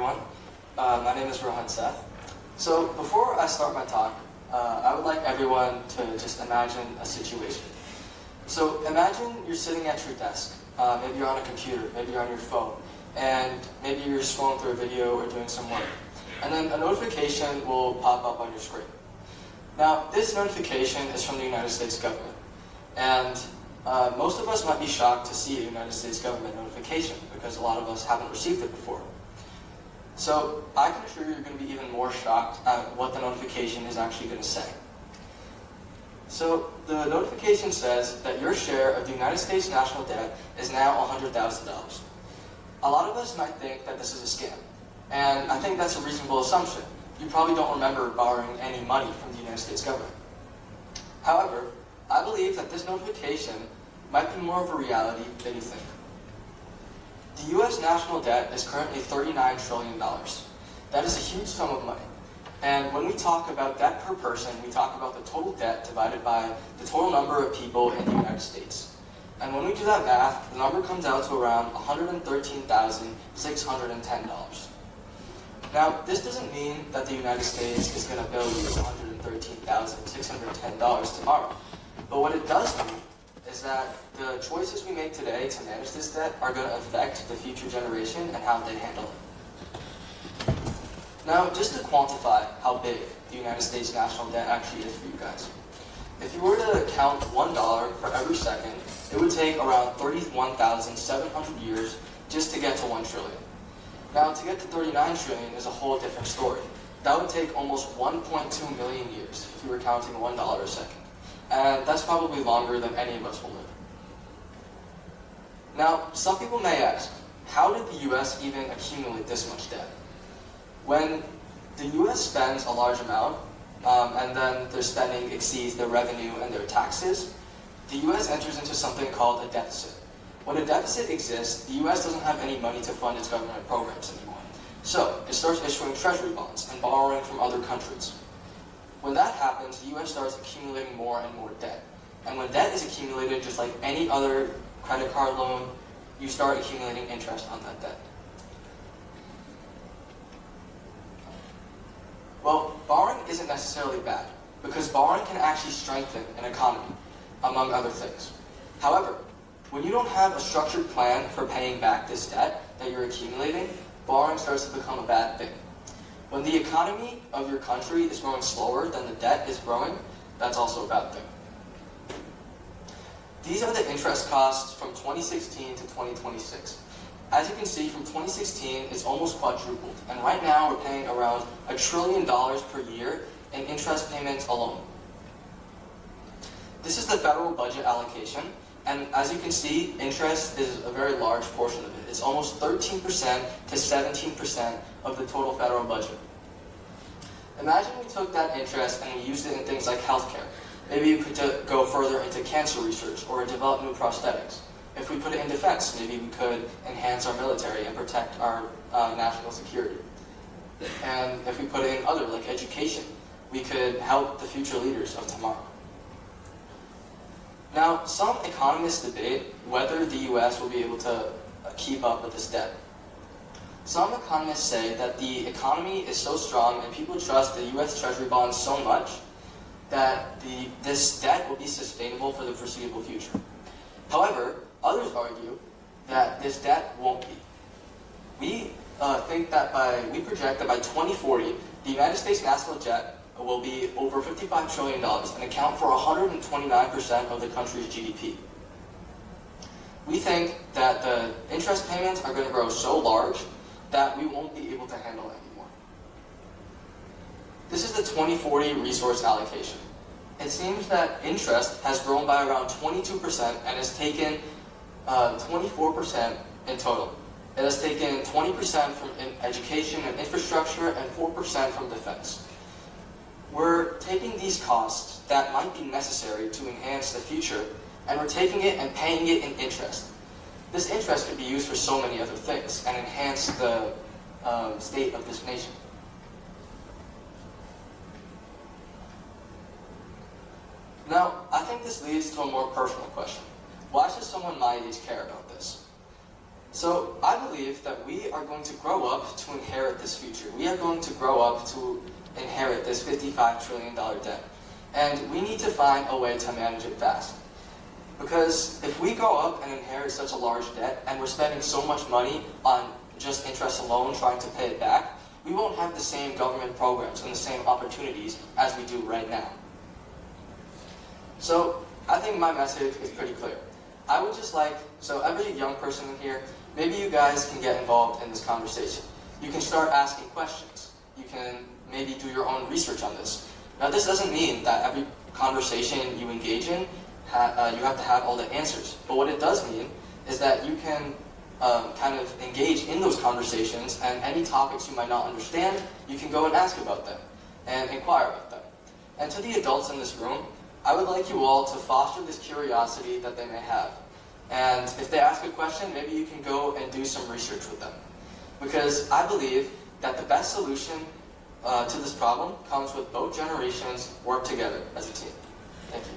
everyone. My name is Rohan Seth. So before I start my talk, I would like everyone to just imagine a situation. So imagine you're sitting at your desk. Maybe you're on a computer, maybe you're on your phone, and maybe you're scrolling through a video or doing some work. And then a notification will pop up on your screen. Now, this notification is from the United States government. And most of us might be shocked to see a United States government notification because a lot of us haven't received it before. So I can assure you you're going to be even more shocked at what the notification is actually going to say. So the notification says that your share of the United States national debt is now $100,000. A lot of us might think that this is a scam. And I think that's a reasonable assumption. You probably don't remember borrowing any money from the United States government. However, I believe that this notification might be more of a reality than you think. The U.S. national debt is currently $39 trillion. That is a huge sum of money. And when we talk about debt per person, we talk about the total debt divided by the total number of people in the United States. And when we do that math, the number comes out to around $113,610. Now, this doesn't mean that the United States is going to bill you $113,610 tomorrow. But what it does mean is that the choices we make today to manage this debt are going to affect the future generation and how they handle it. Now, just to quantify how big the United States national debt actually is for you guys. If you were to count $1 for every second, it would take around 31,700 years just to get to 1 trillion. Now, to get to 39 trillion is a whole different story. That would take almost 1.2 million years if you were counting $1 a second. And that's probably longer than any of us will live. Now, some people may ask, how did the US even accumulate this much debt? When the US spends a large amount, and then their spending exceeds their revenue and their taxes, the US enters into something called a deficit. When a deficit exists, the US doesn't have any money to fund its government programs anymore. So, it starts issuing treasury bonds and borrowing from other countries. When that happens, the US starts accumulating more and more debt. And when debt is accumulated, just like any other credit card loan, you start accumulating interest on that debt. Well, borrowing isn't necessarily bad, because borrowing can actually strengthen an economy, among other things. However, when you don't have a structured plan for paying back this debt that you're accumulating, borrowing starts to become a bad thing. When the economy of your country is growing slower than the debt is growing, that's also a bad thing. These are the interest costs from 2016 to 2026. As you can see, from 2016, it's almost quadrupled. And right now, we're paying around $1 trillion per year in interest payments alone. This is the federal budget allocation. And as you can see, interest is a very large portion of it. It's almost 13% to 17% of the total federal budget. Imagine we took that interest and we used it in things like healthcare. Maybe you could go further into cancer research or develop new prosthetics. If we put it in defense, maybe we could enhance our military and protect our national security. And if we put it in other, like education, we could help the future leaders of tomorrow. Now, some economists debate whether the US will be able to keep up with this debt. Some economists say that the economy is so strong and people trust the US Treasury bonds so much that this debt will be sustainable for the foreseeable future. However, others argue that this debt won't be. We project that by 2040, the United States national debt will be over $55 trillion and account for 129% of the country's GDP. We think that the interest payments are going to grow so large that we won't be able to handle it anymore. This is the 2040 resource allocation. It seems that interest has grown by around 22% and has taken 24% in total. It has taken 20% from education and infrastructure and 4% from defense. We're taking these costs that might be necessary to enhance the future, and we're taking it and paying it in interest. This interest could be used for so many other things and enhance the state of this nation. Now, I think this leads to a more personal question. Why should someone my age care about this? So I believe that we are going to grow up to inherit this future. We are going to grow up to inherit this $55 trillion debt. And we need to find a way to manage it fast. Because if we grow up and inherit such a large debt, and we're spending so much money on just interest alone trying to pay it back, we won't have the same government programs and the same opportunities as we do right now. So I think my message is pretty clear. I would just like, so every young person in here, maybe you guys can get involved in this conversation. You can start asking questions. You can maybe do your own research on this. Now this doesn't mean that every conversation you engage in, you have to have all the answers. But what it does mean is that you can kind of engage in those conversations, and any topics you might not understand, you can go and ask about them and inquire about them. And to the adults in this room, I would like you all to foster this curiosity that they may have. And if they ask a question, maybe you can go and do some research with them. Because I believe that the best solution to this problem comes with both generations work together as a team. Thank you.